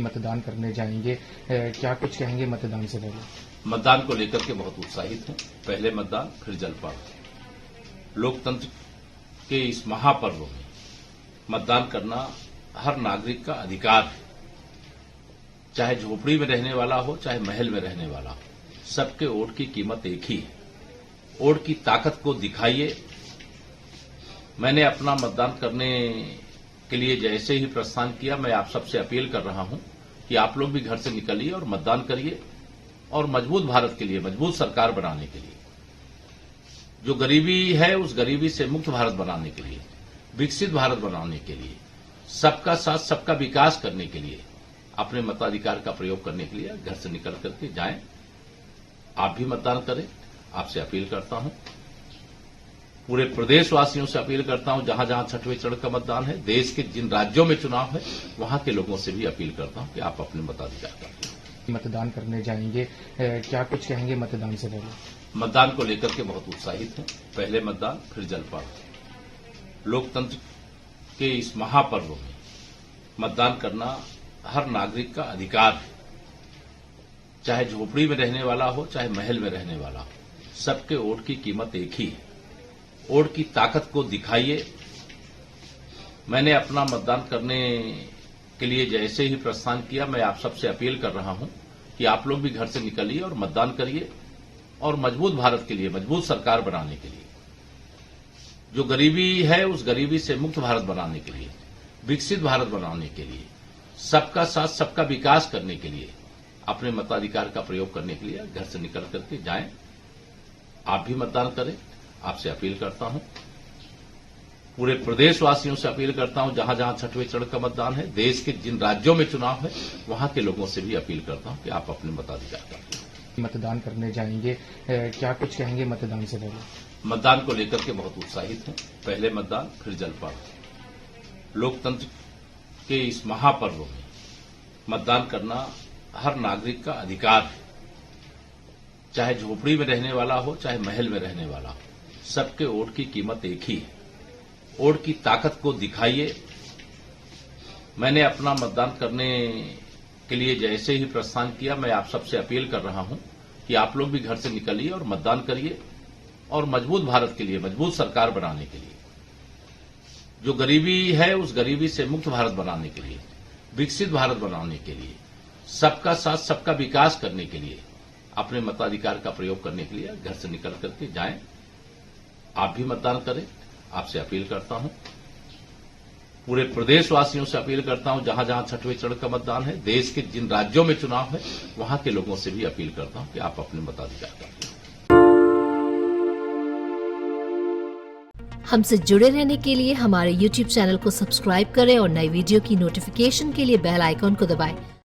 मतदान करने जाएंगे, क्या कुछ कहेंगे मतदान से पहले? मतदान को लेकर के बहुत उत्साहित हैं। पहले मतदान फिर जलपान। लोकतंत्र के इस महापर्व में मतदान करना हर नागरिक का अधिकार है। चाहे झोपड़ी में रहने वाला हो, चाहे महल में रहने वाला हो, सबके वोट की कीमत एक ही है। वोट की ताकत को दिखाइए। मैंने अपना मतदान करने के लिए जैसे ही प्रस्थान किया, मैं आप सबसे अपील कर रहा हूं कि आप लोग भी घर से निकलिए और मतदान करिए और मजबूत भारत के लिए, मजबूत सरकार बनाने के लिए, जो गरीबी है उस गरीबी से मुक्त भारत बनाने के लिए, विकसित भारत बनाने के लिए, सबका साथ सबका विकास करने के लिए, अपने मताधिकार का प्रयोग करने के लिए घर से निकल करके जाएं। आप भी मतदान करें, आपसे अपील करता हूं। पूरे प्रदेशवासियों से अपील करता हूं, जहां जहां छठवें चरण का मतदान है, देश के जिन राज्यों में चुनाव है, वहां के लोगों से भी अपील करता हूं कि आप अपने मताधिकार का प्रयोग। मतदान करने जाएंगे, क्या कुछ कहेंगे मतदान से पहले? मतदान को लेकर के बहुत उत्साहित हैं। पहले मतदान फिर जलपान। लोकतंत्र के इस महापर्व में मतदान करना हर नागरिक का अधिकार है। चाहे झोपड़ी में रहने वाला हो, चाहे महल में रहने वाला हो, सबके वोट की कीमत एक ही है। वोट की ताकत को दिखाइए। मैंने अपना मतदान करने के लिए जैसे ही प्रस्थान किया, मैं आप सबसे अपील कर रहा हूं कि आप लोग भी घर से निकलिए और मतदान करिए और मजबूत भारत के लिए, मजबूत सरकार बनाने के लिए, जो गरीबी है उस गरीबी से मुक्त भारत बनाने के लिए, विकसित भारत बनाने के लिए, सबका साथ सबका विकास करने के लिए, अपने मताधिकार का प्रयोग करने के लिए घर से निकल करके जाएं। आप भी मतदान करें, आपसे अपील करता हूं। पूरे प्रदेशवासियों से अपील करता हूं, जहां जहां छठवें चरण का मतदान है, देश के जिन राज्यों में चुनाव है, वहां के लोगों से भी अपील करता हूं कि आप अपने मताधिकार का प्रयोग। मतदान करने जाएंगे, क्या कुछ कहेंगे मतदान से पहले? मतदान को लेकर के बहुत उत्साहित हैं। पहले मतदान फिर जलपान। लोकतंत्र के इस महापर्व में मतदान करना हर नागरिक का अधिकार है। चाहे झोपड़ी में रहने वाला हो, चाहे महल में रहने वाला हो, सबके वोट की कीमत एक ही है। वोट की ताकत को दिखाइए। मैंने अपना मतदान करने के लिए जैसे ही प्रस्थान किया, मैं आप सबसे अपील कर रहा हूं कि आप लोग भी घर से निकलिए और मतदान करिए और मजबूत भारत के लिए, मजबूत सरकार बनाने के लिए, जो गरीबी है उस गरीबी से मुक्त भारत बनाने के लिए, विकसित भारत बनाने के लिए, सबका साथ सबका विकास करने के लिए, अपने मताधिकार का प्रयोग करने के लिए घर से निकल करके जाएं। आप भी मतदान करें, आपसे अपील करता हूं। पूरे प्रदेशवासियों से अपील करता हूं, जहां जहां छठवें चरण का मतदान है, देश के जिन राज्यों में चुनाव है, वहां के लोगों से भी अपील करता हूं कि आप अपने मताधिकार का प्रयोग। हमसे जुड़े रहने के लिए हमारे YouTube चैनल को सब्सक्राइब करें और नई वीडियो की नोटिफिकेशन के लिए बेल आइकॉन को दबाएं।